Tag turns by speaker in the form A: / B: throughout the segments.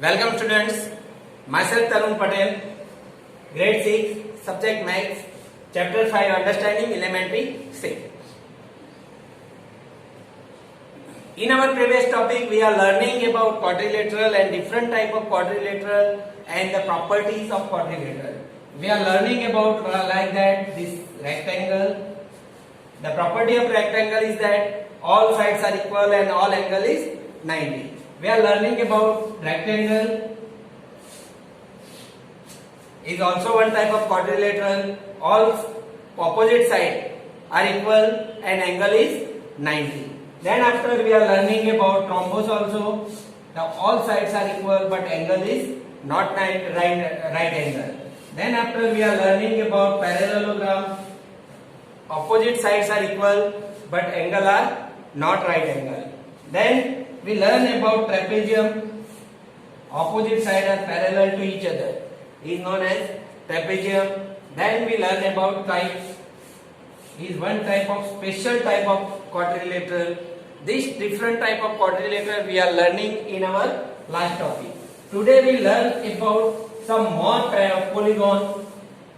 A: Welcome students, myself Tarun Patel, grade 6, subject maths, chapter 5 understanding elementary 6. In our previous topic we are learning about quadrilateral and different type of quadrilateral and the properties of quadrilateral. We are learning about like that this rectangle. The property of rectangle is that all sides are equal and all angle is 90. We are learning about rectangle is also one type of quadrilateral. All opposite sides are equal and angle is 90. Then after we are learning about rhombus also. Now all sides are equal but angle is not right angle. Then after we are learning about parallelogram. Opposite sides are equal but angle are not right angle. Then we learn about trapezium. Opposite sides are parallel to each other. Is known as trapezium. Then we learn about type. Is one type of special type of quadrilateral. This different type of quadrilateral we are learning in our last topic. Today we learn about some more polygon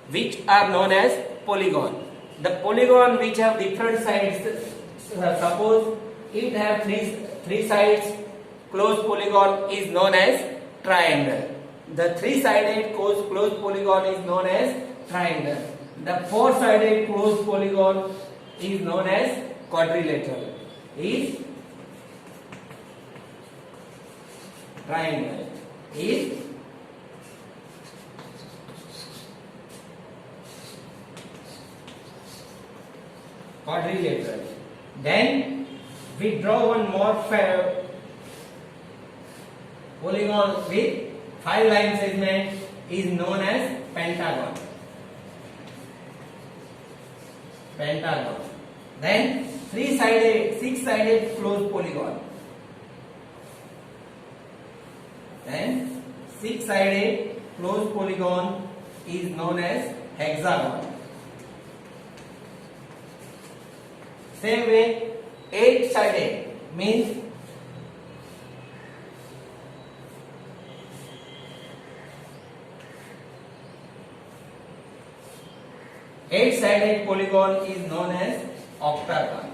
A: which are known as polygon. The polygon which have different sides. Suppose it have three sides, closed polygon is known as triangle. The three-sided closed polygon is known as triangle. The four-sided closed polygon is known as quadrilateral. Is triangle. Is quadrilateral. Then we draw one more polygon with 5 line segment is known as pentagon. Pentagon. Then six-sided closed polygon. Then six-sided closed polygon is known as hexagon. Same way, 8-sided means eight-sided polygon is known as octagon.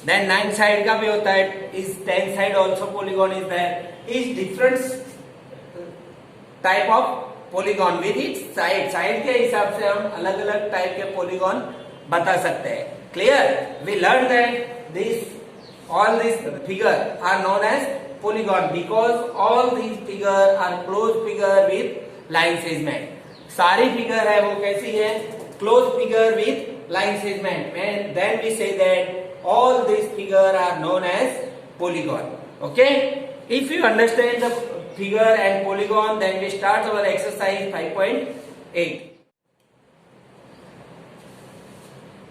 A: Then 9-side का भी होता है. Is 10-side also polygon is there. Is different type of polygon with its side. Side के हिसाब से हम अलग अलग टाइप के polygon बता सकते हैं. Clear? We learned that all these figures are known as polygon because all these figures are closed figure with line segment. सारी फिगर है वो कैसी है? Closed figure with line segment. And then we say that all these figures are known as polygon. Okay? If you understand the figure and polygon, then we start our exercise 5.8.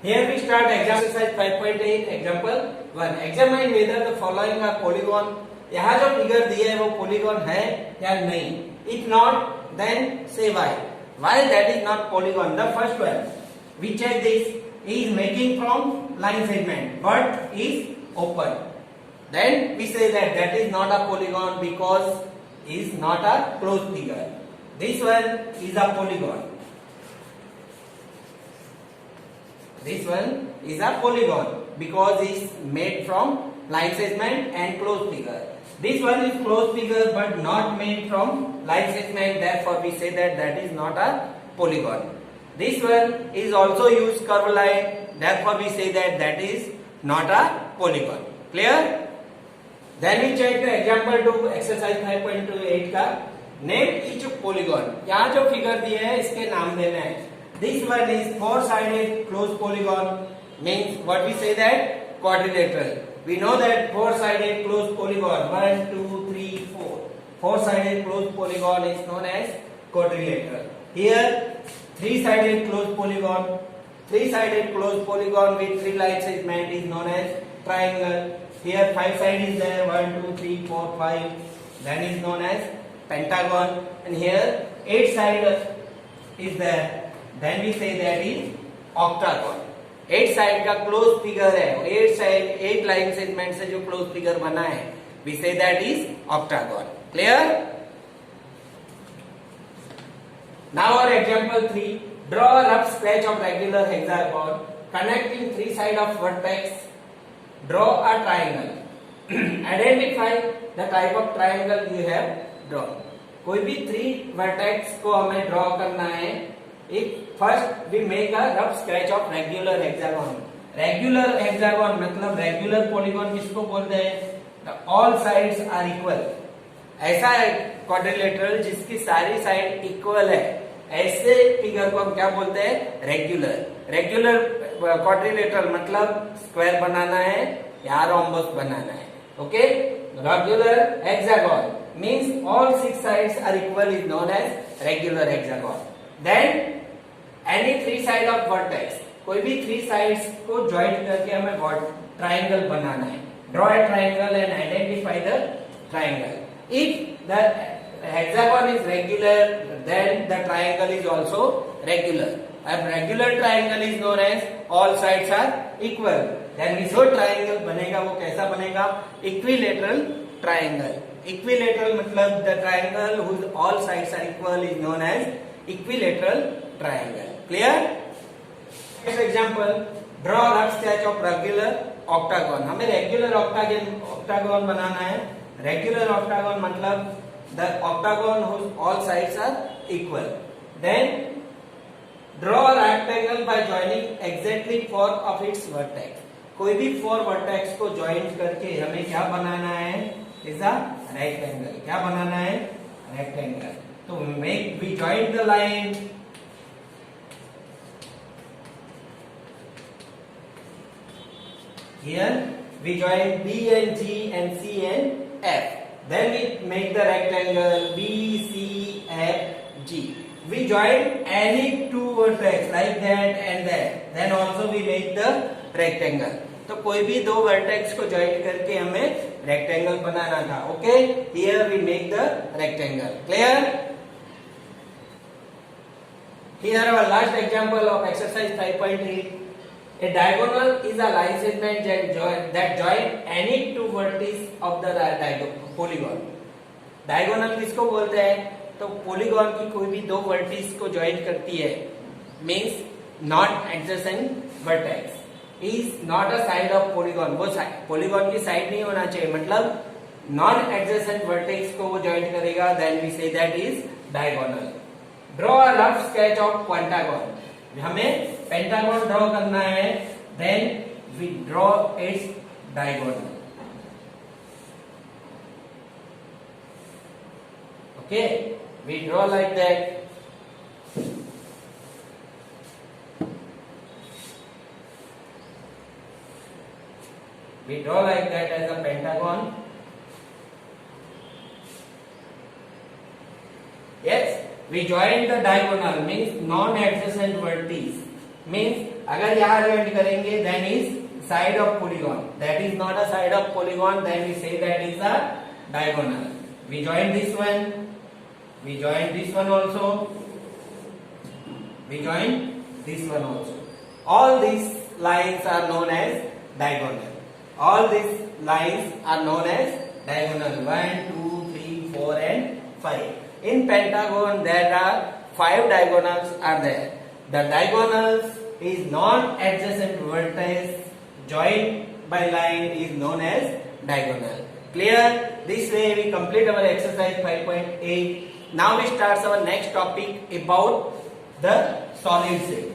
A: Here we start exercise 5.8. Example 1. Examine whether the following are polygon. यहाँ जो figure दिया है वो polygon है या नहीं. If not, then say why. Why that is not polygon? The first one, we check this. Is making from line segment, but is open. Then we say that is not a polygon because is not a closed figure. This one is a polygon. This one is a polygon because is made from line segment and closed figure. This one is closed figure but not made from line segment. Therefore, we say that is not a polygon. This one is also used curved line. Therefore, we say that is not a polygon. Clear? Then we check the example 2 exercise 5.28 का. Name each polygon. यहाँ जो figure दिए हैं इसके नाम देना है. This one is four-sided closed polygon. Means what we say that quadrilateral. We know that four-sided closed polygon 1, 2, 3, 4. Four-sided closed polygon is known as quadrilateral. Here three-sided closed polygon. Three-sided closed polygon with three line segment is known as triangle. Here 5 side is there 1, 2, 3, 4, 5. Then is known as pentagon. And here 8 side is there. Then we say that is octagon. 8 side का close figure है. 8 side 8 line segment से जो close figure बना है We say that is octagon. Clear? Now our example 3. Draw a rough sketch of regular hexagon connecting three sides of vertex. Draw a triangle. Identify the type of triangle you have drawn. कोई भी three vertex को हमें draw करना है. एक first we make a rough sketch of regular hexagon. Regular hexagon मतलब regular polygon किसको बोलते हैं? All sides are equal. ऐसा है क्वाड्रिलेटरल जिसकी सारी साइड इक्वल है, ऐसे फिगर को हम क्या बोलते हैं? रेगुलर. रेगुलर क्वाड्रिलेटरल मतलब स्क्वायर बनाना है या रोम्बस बनाना है. Okay. Regular hexagon means all six sides are equal is known as regular hexagon. Then any three side of vertex, कोई भी three sides को join करके हमें triangle बनाना है. Draw a triangle and identify the triangle. If the hexagon is regular, then the triangle is also regular. A regular triangle is known as all sides are equal. Then जो triangle बनेगा वो कैसा बनेगा? Equilateral triangle. Equilateral मतलब the triangle whose all sides are equal is known as equilateral triangle. Clear? Next example, draw a rough sketch of regular octagon. हमें regular octagon बनाना है. Regular octagon मतलब the octagon whose all sides are equal. Then draw a rectangle by joining exactly four of its vertex. कोई भी four vertex को join करके हमें क्या बनाना है? Is a rectangle. क्या बनाना है? Rectangle. तो we join the line. Here we join B and G and C and F. Then we make the rectangle B, C, F, G. We join any two vertex like that and that. Then also we make the rectangle. तो कोई भी दो vertex को join करके हमें rectangle बनाना था. Okay. Here we make the rectangle. Clear? Here our last example of exercise 5.8. A diagonal is a line segment that join any two vertices of the polygon. Diagonal किसको बोलते हैं? तो polygon की कोई भी दो वर्टिस को ज्वाइन करती है. Means not adjacent vertex is not a side of polygon. वो polygon की साइड नहीं होना चाहिए, मतलब नॉन एडजेसेंट वर्टेक्स को वो ज्वाइन करेगा. then we say that is diagonal. draw a rough sketch of pentagon. हमें पेंटागन ड्रॉ करना है. then we draw its diagonal. okay, we draw like that. We draw like that as a pentagon. Yes, we join the diagonal means non-adjacent vertices. Means अगर यहाँ join करेंगे then is side of polygon. That is not a side of polygon. Then we say that is a diagonal. We join this one. We join this one also. We join this one also. All these lines are known as diagonal. All these lines are known as diagonal. 1, 2, 3, 4 and 5. In pentagon there are 5 diagonals are there. The diagonals is non-adjacent vertex joined by line is known as diagonal. Clear? This way we complete our exercise 5.8. Now we start our next topic about the solid shape.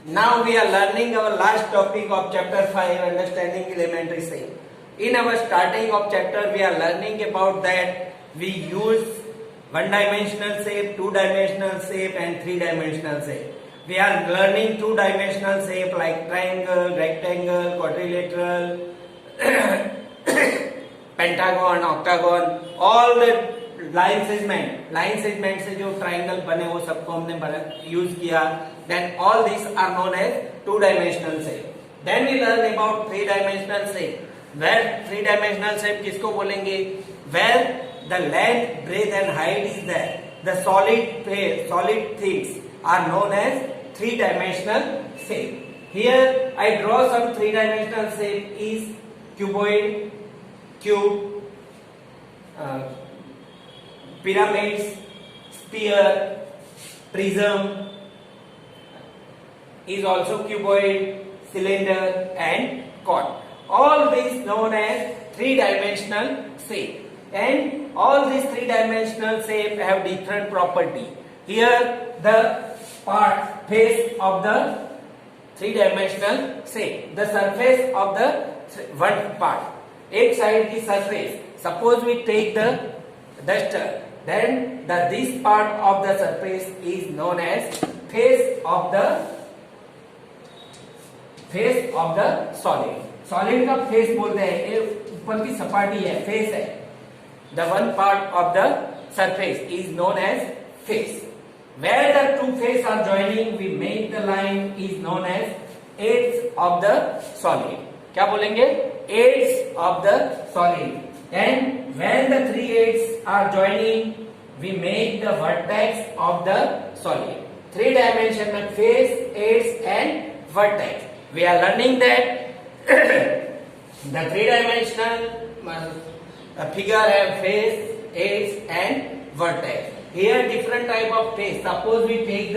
A: Now we are learning our last topic of chapter 5, understanding elementary shape. In our starting of chapter we are learning about that we use one-dimensional shape, two-dimensional shape and three-dimensional shape. We are learning two-dimensional shape like triangle, rectangle, quadrilateral, pentagon, octagon, all the line segment से जो triangle बने वो सबको हमने use किया. Then all these are known as two-dimensional shape. Then we learn about three-dimensional shape. Where three-dimensional shape किसको बोलेंगे? Where the length, breadth and height is there. The solid things are known as three-dimensional shape. Here I draw some three-dimensional shape is cuboid, cube, uh, pyramids, sphere, prism is also cuboid, cylinder and cone. All these known as three-dimensional shape, and all these three-dimensional shape have different property. Here the face of the three-dimensional shape, the surface of the one part, एक side की surface. Suppose we take the duster, then this part of the surface is known as face of the solid. Solid का face बोलते हैं, ये ऊपर की सपाटी है, face है. The one part of the surface is known as face. Where the two faces are joining, we make the line is known as edge of the solid. क्या बोलेंगे? Edge of the solid. And when the three edges are joining, we make the vertex of the solid. Three-dimensional face, edge, and vertex. We are learning that the three-dimensional figure have face, edge, and vertex. Here different type of face. Suppose we take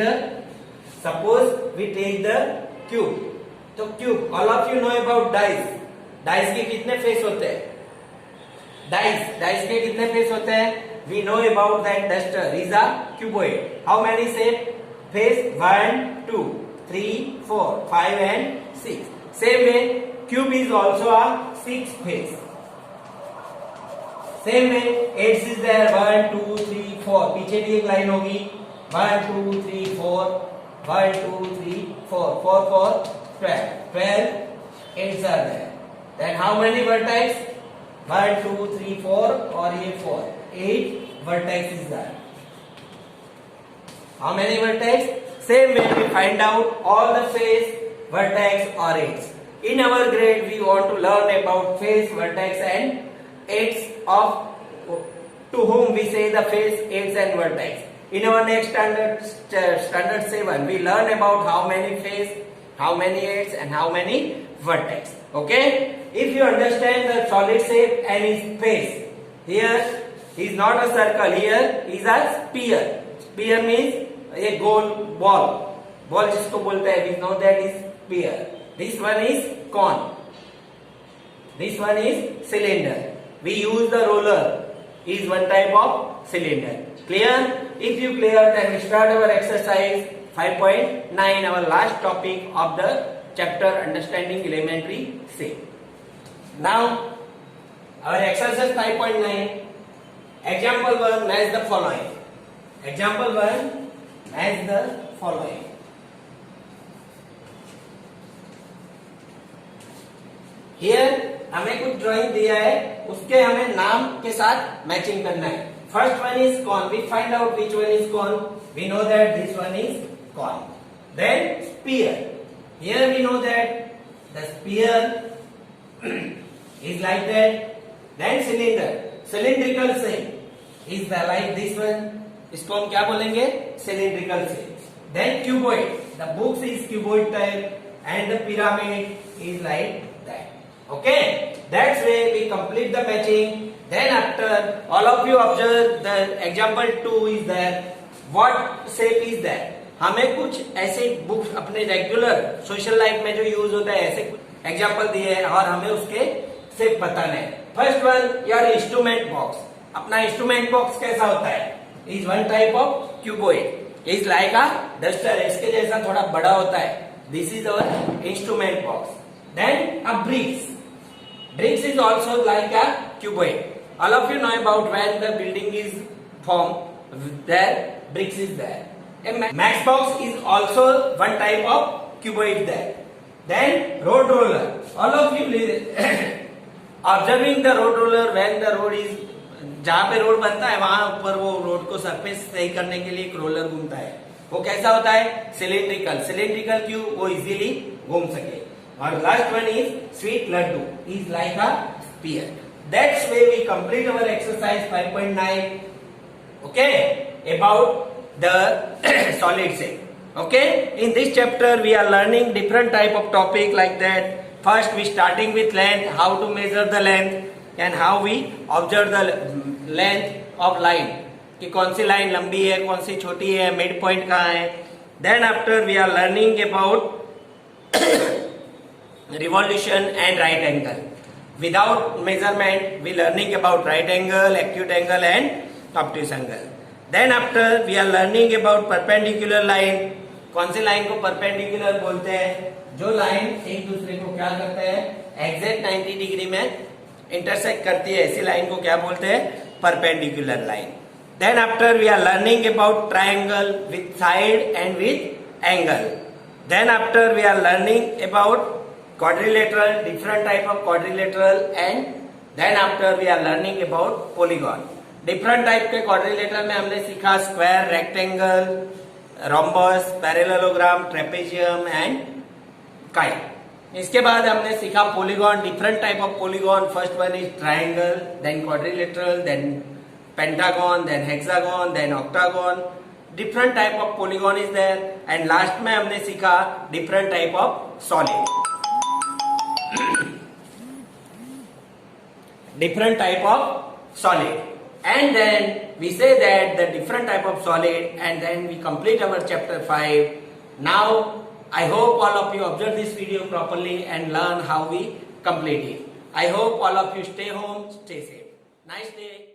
A: the cube. तो cube, all of you know about dice. Dice के कितने face होते हैं? Dice के कितने face होते हैं? We know about that duster is a cuboid. How many shape? Face 1, 2, 3, 4, 5 and 6. Same way, cube is also a 6 face. Same way, edge is there 1, 2, 3, 4. पीछे भी एक लाइन होगी 1, 2, 3, 4, 1, 2, 3, 4, 4, 4, 12. 12 edges are there. Then how many vertex? 1, 2, 3, 4 और ये 4. 8 vertex is there. How many vertex? Same way we find out all the face, vertex or edge. In our grade we want to learn about face, vertex and edge of to whom we say the face, edge and vertex. In our next standard 7 we learn about how many face, how many edge and how many vertex. Okay? If you understand the solid shape and its face, here is not a circle, here is a sphere. Sphere means a goal ball. Ball जिसको बोलते हैं, we know that is sphere. This one is cone. This one is cylinder. We use the roller. Is one type of cylinder. Clear? If you clear, then we start our exercise 5.9, our last topic of the chapter Understanding Elementary Shape. Now, our exercise 5.9, example 1 has the following. Example 1 has the following. Here हमें कुछ drawing दिया है, उसके हमें नाम के साथ matching करना है. First one is cone. We find out which one is cone. We know that this one is cone. Then sphere. Here we know that the sphere is like that. Then cylinder. Cylindrical shape is the like this one. इसको हम क्या बोलेंगे? Cylindrical shape. Then cuboid. The books is cuboid type and the pyramid is like that. Okay, that's way we complete the matching. Then after all of you observe the example 2 is there. What shape is that? हमें कुछ ऐसे books अपने regular social life में जो use होता है ऐसे कुछ एग्जाम्पल दिए हैं और हमें उसके शेप बताने हैं. First one your instrument box. अपना इंस्ट्रूमेंट बॉक्स कैसा होता है? Is one type of cuboid. Is like a duster. इसके जैसा थोड़ा बड़ा होता है. This is our instrument box. Then a bricks. Bricks is also like a cuboid. All of you know about when the building is formed, there bricks is there. A matchbox is also one type of cuboid there. Then road roller. All of you observing the road roller when the road is जहाँ पे road बनता है वहां ऊपर वो road को surface सही करने के लिए एक रोलर घूमता है. वो कैसा होता है? सिलिंड्रिकल. सिलिंड्रिकल क्यों? वो इजीली घूम सके. Our last one is sweet laddu, is like a spear. That's way we complete our exercise 5.9. Okay, about the solid shape. Okay, in this chapter we are learning different type of topic like that. First we starting with length, how to measure the length and how we observe the length of line कि कौन सी line लंबी है, कौन सी छोटी है, mid point कहाँ है. Then after we are learning about revolution and right angle. Without measurement, we learning about right angle, acute angle and obtuse angle. Then after we are learning about perpendicular line. कौन सी line को perpendicular बोलते हैं? जो line एक दूसरे को क्या करते हैं? एग्जैक्ट 90 डिग्री में इंटरसेक्ट करती है, ऐसी लाइन को क्या बोलते हैं? Perpendicular line. Then after we are learning about triangle with side and with angle. Then after we are learning about quadrilateral, different type of quadrilateral, and then after we are learning about polygon. Different type के quadrilateral में हमने सीखा square, rectangle, rhombus, parallelogram, trapezium and kite. इसके बाद हमने सीखा polygon, different type of polygon. First one is triangle, then quadrilateral, then pentagon, then hexagon, then octagon. Different type of polygon is there. And last में हमने सीखा different type of solid. Different type of solid, and then we say that the different type of solid, and then we complete our chapter 5. Now I hope all of you observe this video properly and learn how we complete it. I hope all of you stay home, stay safe. Nice day.